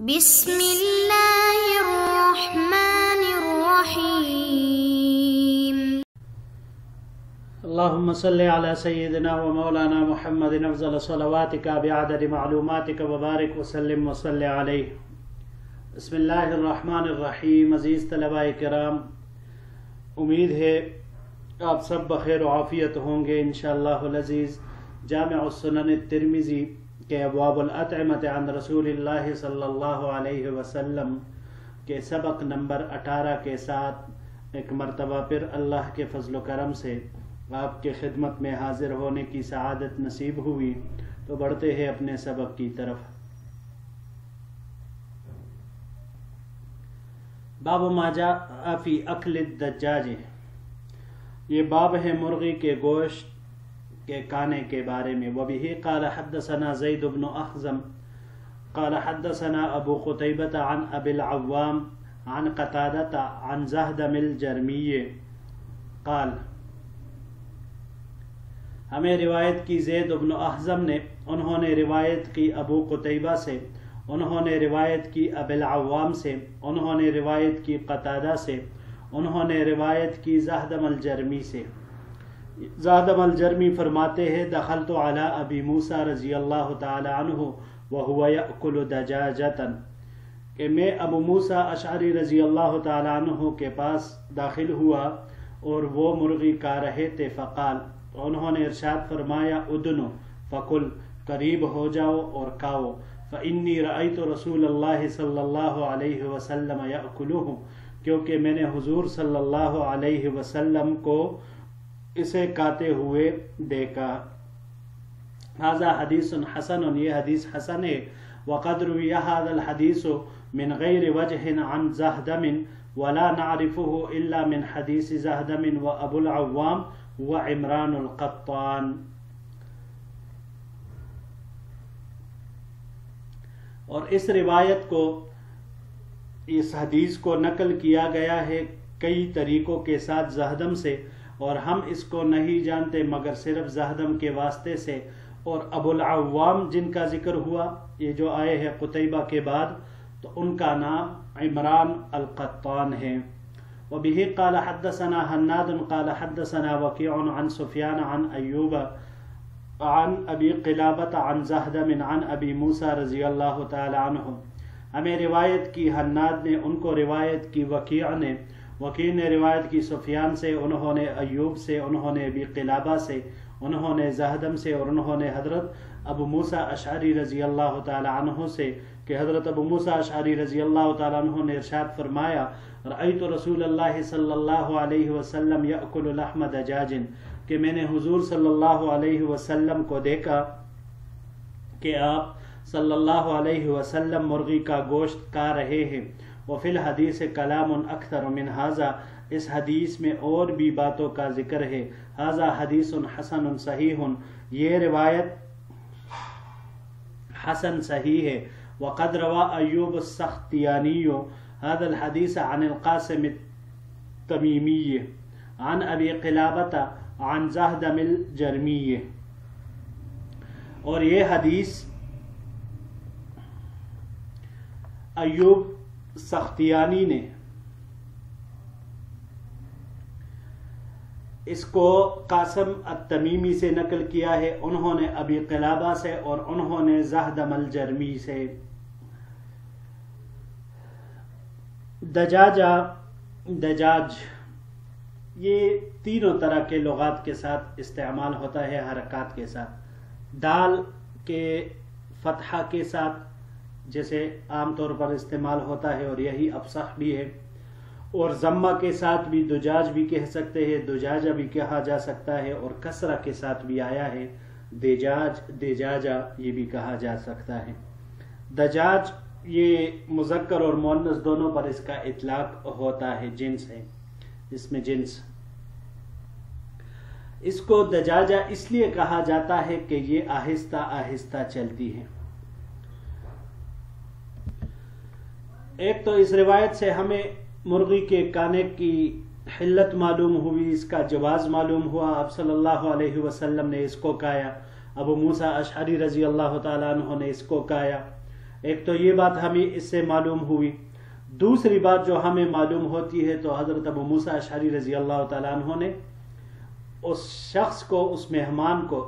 بسم اللہ الرحمن الرحیم اللهم صل على سيدنا ومولانا محمد افضل صلواتك بعدد معلوماتك وبارك وسلم وصل عليه بسم اللہ الرحمن الرحیم۔ عزیز طلباء کرام، امید ہے آپ سب بخیر و عافیت ہوں گے انشاءاللہ العزیز۔ جامع السنن الترمذی کے ابواب الاطعمۃ عن رسول اللہ صلی اللہ علیہ وسلم کے سبق نمبر 18 کے ساتھ ایک مرتبہ پھر اللہ کے فضل و کرم سے آپ کے خدمت میں حاضر ہونے کی سعادت نصیب ہوئی، تو بڑھتے ہیں اپنے سبق کی طرف۔ باب ما جاء فی اکل الدجاج، یہ باب ہے مرغی کے گوشت کے کانے کے بارے میں۔ وبہ قال حدثنا زید بن اخزم قال حدثنا ابو قتیبۃ عن ابی العوام عن قتادۃ عن زہدم الجرمی قال، ہمیں روایت کی زید بن اخزم نے، انہوں نے روایت کی ابو قتیبہ سے، انہوں نے روایت کی ابی العوام سے، انہوں نے روایت کی قتادہ سے، انہوں نے روایت کی زہدم الجرمی سے۔ زہدم الجرمی فرماتے ہیں دخلت علی ابی موسیٰ رضی اللہ تعالی عنہ وہو یأکل دجاجۃ، کہ میں ابو موسیٰ اشعری رضی اللہ تعالی عنہ کے پاس داخل ہوا اور وہ مرغی کھا رہے تھے۔ فقال، انہوں نے ارشاد فرمایا ادنو فکل، قریب ہو جاؤ اور کھاؤ۔ فإنی رأیت رسول اللہ صلی اللہ علیہ وسلم یأکلہ، کیونکہ میں نے حضور صلی اللہ علیہ وسلم کو اسے کھاتے ہوئے دیکھا۔ ھذا حدیث حسن، یہ حدیث حسن ہے۔ وقد روی ھذا الحدیث من غیر وجہ عن زہدم ولا نعرفه الا من حدیث زہدم وابو العوام وعمران القطان۔ اور اس روایت کو، اس حدیث کو نقل کیا گیا ہے کئی طریقوں کے ساتھ زہدم سے، اور ہم اس کو نہیں جانتے مگر صرف زہدم کے واسطے سے۔ اور ابو العوام جن کا ذکر ہوا، یہ جو آئے ہیں قتیبہ کے بعد، تو ان کا نام عمران القطان ہے۔ وبه قال حدثنا حناد قال حدثنا وكيع عن سفيان عن أيوب عن أبي قلابة عن زهدم عن أبي موسى رضی اللہ تعالی عنہ۔ ہمیں روایت کی حناد نے، ان کو روایت کی وکیع نے، وکیع نے روایت کی سفیان سے، انہوں نے ایوب سے، انہوں نے ابی قلابہ سے، انہوں نے زہدم سے، اور انہوں نے حضرت ابو موسیٰ اشعری رضی اللہ تعالی عنہ سے کہ حضرت ابو موسیٰ اشعری رضی اللہ تعالی عنہ نے ارشاد فرمایا رأیت رسول اللہ صلی اللہ علیہ وسلم یأکل لحم دجاج، کہ میں نے حضور صلی اللہ علیہ وسلم کو دیکھا کہ آپ صلی اللہ علیہ وسلم مرغی کا گوشت کھا رہے ہیں۔ وفی الحدیث کلام اکثر من ھذا، اس حدیث میں اور بھی باتوں کا ذکر ہے۔ ھذا حدیث حسن صحیح، یہ روایت حسن صحیح ہے۔ وقد روى ایوب السختیانی ھذا الحدیث عن القاسم التمیمی عن ابی قلابۃ عن زہدم الجرمی، اور یہ حدیث ایوب سختیانی نے اس کو قاسم التمیمی سے نقل کیا ہے، انہوں نے ابی قلابہ سے اور انہوں نے زہدم الجرمی سے۔ دجاج یہ تینوں طرح کے لغات کے ساتھ استعمال ہوتا ہے، حرکات کے ساتھ۔ دال کے فتحہ کے ساتھ جیسے عام طور پر استعمال ہوتا ہے، اور یہی افصح بھی ہے، اور ضمہ کے ساتھ بھی دجاج بھی کہہ سکتے ہیں، دجاجہ بھی کہا جا سکتا ہے، اور کسرہ کے ساتھ بھی آیا ہے دجاج، دجاجہ یہ بھی کہا جا سکتا ہے۔ دجاج یہ مذکر اور مؤنث دونوں پر اس کا اطلاق ہوتا ہے، جنس ہے، اس میں جنس۔ اس کو دجاجہ اس لیے کہا جاتا ہے کہ یہ آہستہ آہستہ چلتی ہے۔ ایک تو اس روایت سے ہمیں مرغی کے کھانے کی حلت معلوم ہوئی، اس کا جواز معلوم ہوا، آپ صلی اللہ علیہ وسلم نے اس کو کھایا، ابو موسیٰ اشعری رضی اللہ تعالیٰ عنہ نے اس کو کھایا۔ ایک تو یہ بات ہمیں اس سے معلوم ہوئی. دوسری بات جو ہمیں معلوم ہوتی ہے تو حضرت ابو موسیٰ اشعری رضی اللہ تعالیٰ عنہ نے اس شخص کو، اس مہمان کو،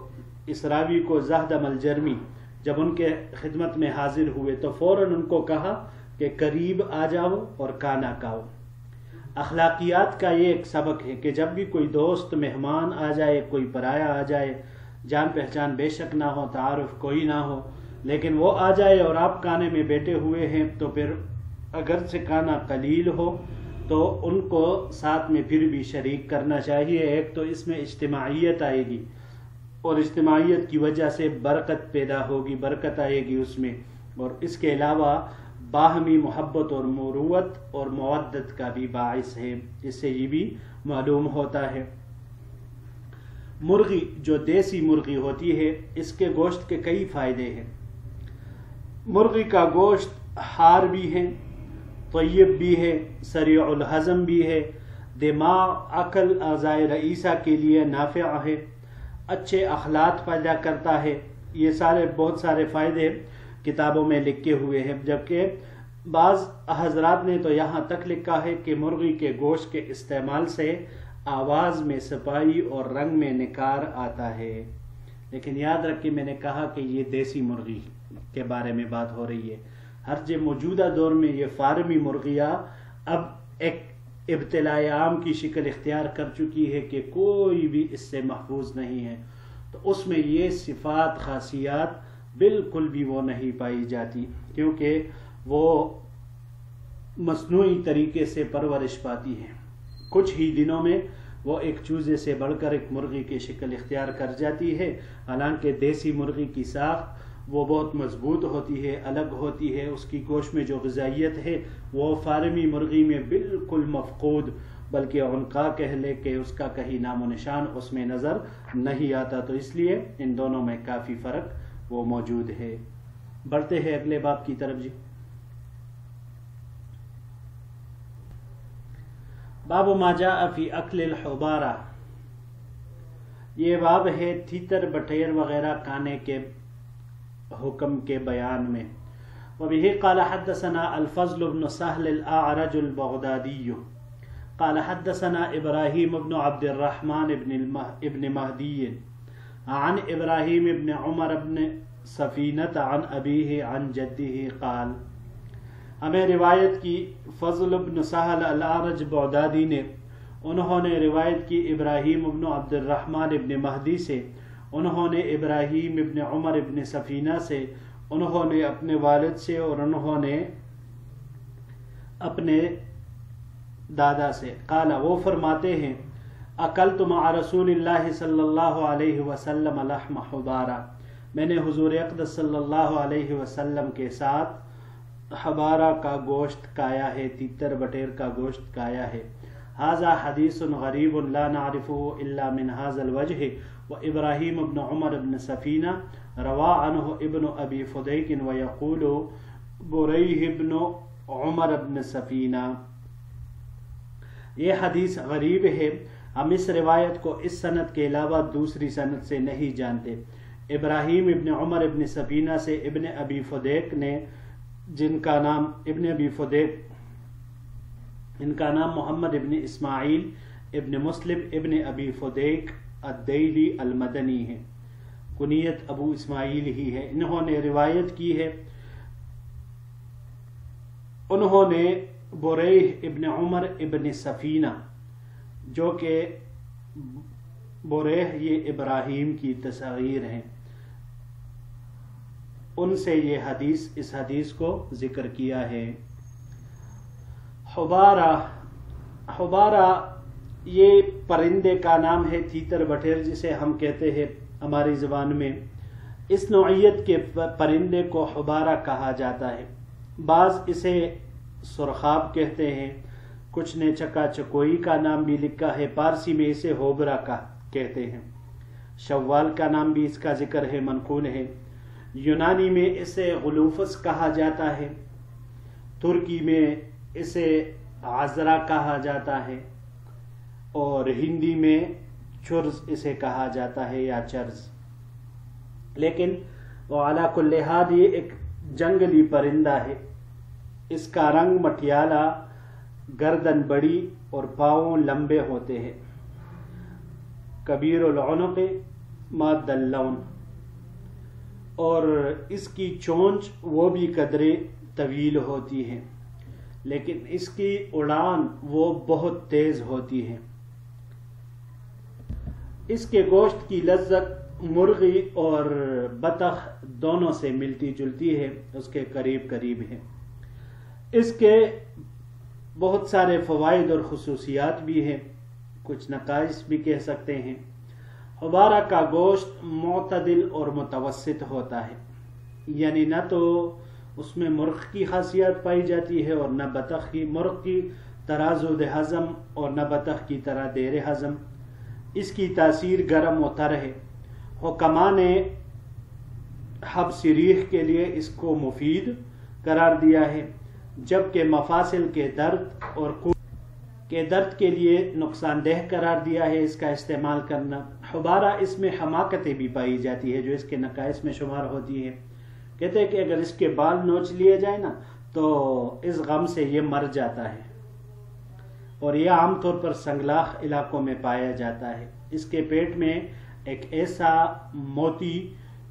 اس راوی کو زہدم الجرمی جب ان کے خدمت میں حاضر ہوئے تو فوراً ان کو کہا کہ قریب آ جاؤ اور کھانا کھاؤ. اخلاقیات کا یہ ایک سبق ہے کہ جب بھی کوئی دوست مہمان آ جائے، کوئی پرایا آ جائے، جان پہچان بے شک نہ ہو، تعارف کوئی نہ ہو، لیکن وہ آ جائے اور آپ کھانے میں بیٹھے ہوئے ہیں تو پھر اگرچہ کھانا قلیل ہو تو ان کو ساتھ میں پھر بھی شریک کرنا چاہیے. ایک تو اس میں اجتماعیت آئے گی اور اجتماعیت کی وجہ سے برکت پیدا ہوگی، برکت آئے گی اس میں، اور اس کے علاوہ باہمی محبت اور مروت اور مودت کا بھی باعث ہے. اس سے یہ بھی معلوم ہوتا ہے. مرغی جو دیسی مرغی ہوتی ہے اس کے گوشت کے کئی فائدے ہیں. مرغی کا گوشت ہار بھی ہے، طیب بھی ہے، سریع الہضم بھی ہے، دماغ، عقل، اعضائے رئیسہ کے لیے نافع ہے، اچھے اخلاق پیدا کرتا ہے. یہ سارے بہت سارے فائدے کتابوں میں لکھے ہوئے ہیں. جبکہ بعض حضرات نے تو یہاں تک لکھا ہے کہ مرغی کے گوشت کے استعمال سے آواز میں صفائی اور رنگ میں نکھار آتا ہے. لیکن یاد رکھیں میں نے کہا کہ یہ دیسی مرغی کے بارے میں بات ہو رہی ہے. ہر جو موجودہ دور میں یہ فارمی مرغیاں اب ایک ابتلاء عام کی شکل اختیار کر چکی ہے کہ کوئی بھی اس سے محفوظ نہیں ہے، تو اس میں یہ صفات خاصیات بالکل بھی وہ نہیں پائی جاتی، کیونکہ وہ مصنوعی طریقے سے پرورش پاتی ہیں. کچھ ہی دنوں میں وہ ایک چوزے سے بڑھ کر ایک مرغی کی شکل اختیار کر جاتی ہے. حالانکہ دیسی مرغی کی ساخت وہ بہت مضبوط ہوتی ہے، الگ ہوتی ہے، اس کی گوشت میں جو غذائیت ہے وہ فارمی مرغی میں بالکل مفقود، بلکہ عنقا کہہ لے کہ اس کا کہیں نام و نشان اس میں نظر نہیں آتا. تو اس لیے ان دونوں میں کافی فرق وہ موجود ہے. بڑھتے ہیں اگلے باب کی طرف. جی، باب ما جاء فی اکل الحبارہ. یہ باب ہے تیتر بٹیر وغیرہ کھانے کے حکم کے بیان میں. وبه قال حدثنا الفضل بن سهل الأعرج البغدادي قال حدثنا إبراهيم بن عبد الرحمن ابن مهدي عن إبراهيم بن عمر بن سفينة عن أبيه عن جده قال. ہمیں روایت کی فضل بن سہل الأعرج بغدادی نے، انہوں نے روایت کی ابراہیم ابن عبد الرحمن ابن مہدی سے، انہوں نے ابراہیم ابن عمر ابن سفینہ سے، انہوں نے اپنے والد سے، اور انہوں نے اپنے دادا سے. قال، وہ فرماتے ہیں، اکلت مع رسول اللہ صلی اللہ علیہ وسلم لحم حبارہ، میں نے حضور اقدس صلی اللہ علیہ وسلم کے ساتھ حبارہ کا گوشت کھایا ہے، تیتر بٹیر کا گوشت کھایا ہے. ھذا حدیث غریب لا نعرفه الا من هذا الوجه وابراہیم ابن عمر ابن سفینہ روا عنہ ابن ابی فدیک ویقول بریہ ابن عمر ابن سفینہ. یہ حدیث غریب ہے، ہم اس روایت کو اس سند کے علاوہ دوسری سند سے نہیں جانتے. ابراہیم ابن عمر ابن سفینہ سے ابن ابی فدیک نے، جن کا نام ابن ابی فدیک، ان کا نام محمد ابن اسماعیل ابن مسلم ابن ابی فدیک الدیلی المدنی ہے، کنیت ابو اسماعیل ہی ہے. انہوں نے روایت کی ہے، انہوں نے بریہ ابن عمر ابن سفینہ، جو کہ بریہ یہ ابراہیم کی تصغیر ہیں، ان سے یہ حدیث، اس حدیث کو ذکر کیا ہے. حبارہ، حبارہ یہ پرندے کا نام ہے، تیتر بٹیر جسے ہم کہتے ہیں ہماری زبان میں. اس نوعیت کے پرندے کو حبارہ کہا جاتا ہے. بعض اسے سرخاب کہتے ہیں، کچھ نے چکا چکوئی کا نام بھی لکھا ہے. پارسی میں اسے ہوبرا کا کہتے ہیں. شوال کا نام بھی اس کا ذکر ہے، منقول ہے. یونانی میں اسے غلوفس کہا جاتا ہے، ترکی میں اسے عذرا کہا جاتا ہے، اور ہندی میں چرز اسے کہا جاتا ہے یا چرز. لیکن وہ علی کل حال یہ ایک جنگلی پرندہ ہے، اس کا رنگ مٹیالہ، گردن بڑی اور پاؤں لمبے ہوتے ہیں، کبیر العنق ماد اللون، اور اس کی چونچ وہ بھی قدرے طویل ہوتی ہے، لیکن اس کی اڑان وہ بہت تیز ہوتی ہے۔ اس کے گوشت کی لذت مرغی اور بطخ دونوں سے ملتی جلتی ہے، اس کے قریب قریب ہے۔ اس کے بہت سارے فوائد اور خصوصیات بھی ہیں، کچھ نقائص بھی کہہ سکتے ہیں۔ حبارہ کا گوشت معتدل اور متوسط ہوتا ہے، یعنی نہ تو اس میں مرغ کی خاصیت پائی جاتی ہے اور نہ بطخ کی، مرغ کی طرح زود ہضم اور نہ بطخ کی طرح دیر ہضم۔ اس کی تاثیر گرم و تر ہے۔ حکماء نے حبس ریح کے لیے اس کو مفید قرار دیا ہے، جبکہ مفاصل کے درد اور کے درد کے لیے نقصان دہ قرار دیا ہے اس کا استعمال کرنا۔ حبارہ اس میں حماقتیں بھی پائی جاتی ہے جو اس کے نقائص میں شمار ہوتی ہے۔ کہتے ہیں کہ اگر اس کے بال نوچ لیے جائیں نا تو اس غم سے یہ مر جاتا ہے، اور یہ عام طور پر سنگلاخ علاقوں میں پایا جاتا ہے۔ اس کے پیٹ میں ایک ایسا موتی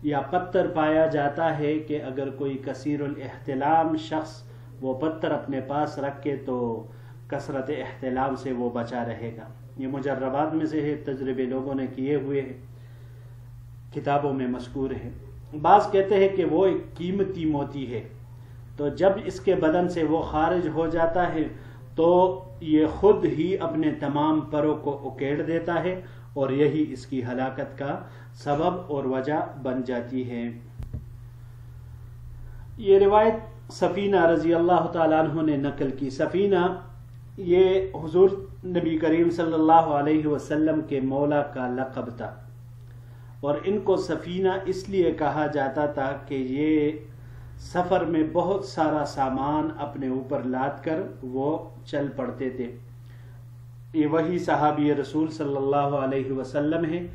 یا پتھر پایا جاتا ہے کہ اگر کوئی کثیر الاحتلام شخص وہ پتھر اپنے پاس رکھے تو کثرت احتلام سے وہ بچا رہے گا۔ یہ مجربات میں سے ہے، تجربے لوگوں نے کیے ہوئے ہیں، کتابوں میں مذکور ہے۔ بعض کہتے ہیں کہ وہ ایک قیمتی موتی ہے، تو جب اس کے بدن سے وہ خارج ہو جاتا ہے تو یہ خود ہی اپنے تمام پروں کو اکیڑ دیتا ہے، اور یہی اس کی ہلاکت کا سبب اور وجہ بن جاتی ہے۔ یہ روایت سفینہ رضی اللہ تعالیٰ عنہ نے نقل کی۔ سفینہ یہ حضور نبی کریم صلی اللہ علیہ وسلم کے مولا کا لقب تھا، اور ان کو سفینہ اس لیے کہا جاتا تھا کہ یہ سفر میں بہت سارا سامان اپنے اوپر لاد کر وہ چل پڑتے تھے۔ یہ وہی صحابی رسول صلی اللہ علیہ وسلم ہے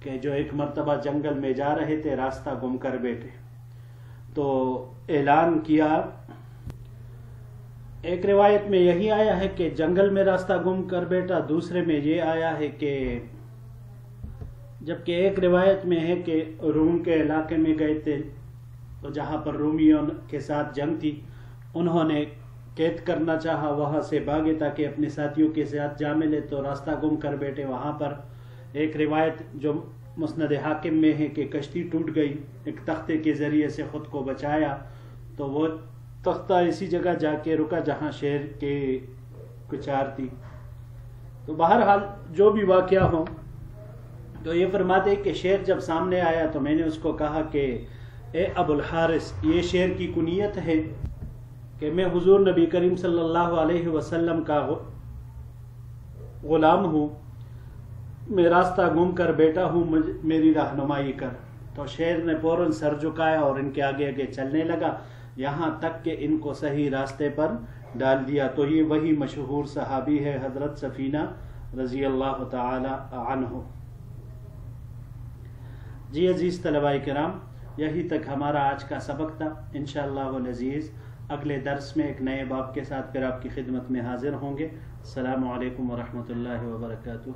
کہ جو ایک مرتبہ جنگل میں جا رہے تھے، راستہ گم کر بیٹھے، تو اعلان کیا۔ ایک روایت میں یہی آیا ہے کہ جنگل میں راستہ گم کر بیٹھا، دوسرے میں یہ آیا ہے کہ جبکہ ایک روایت میں ہے کہ روم کے علاقے میں گئے تھے، تو جہاں پر رومیوں کے ساتھ جنگ تھی انہوں نے قید کرنا چاہا، وہاں سے بھاگے تاکہ اپنے ساتھیوں کے ساتھ جا ملے، تو راستہ گم کر بیٹھے وہاں پر۔ ایک روایت جو مسند حاکم میں ہے کہ کشتی ٹوٹ گئی، ایک تختے کے ذریعے سے خود کو بچایا، تو وہ تختہ اسی جگہ جا کے رکا جہاں شیر کے کچار تھی۔ تو بہرحال جو بھی واقعہ ہو، تو یہ فرماتے کہ شیر جب سامنے آیا تو میں نے اس کو کہا کہ اے ابو الحارث، یہ شیر کی کنیت ہے کہ میں حضور نبی کریم صلی اللہ علیہ وسلم کا غلام ہوں، میں راستہ گم کر بیٹھا ہوں، میری رہنمائی کر۔ تو شیر نے فوراً سر جھکایا اور ان کے آگے آگے چلنے لگا، یہاں تک کہ ان کو صحیح راستے پر ڈال دیا۔ تو یہ وہی مشہور صحابی ہے حضرت سفینہ رضی اللہ تعالی عنہ۔ جی عزیز طلباء کرام، یہی تک ہمارا آج کا سبق تھا۔ انشاءاللہ العزیز اگلے درس میں ایک نئے باب کے ساتھ پھر آپ کی خدمت میں حاضر ہوں گے۔ السلام علیکم ورحمۃ اللہ وبرکاتہ۔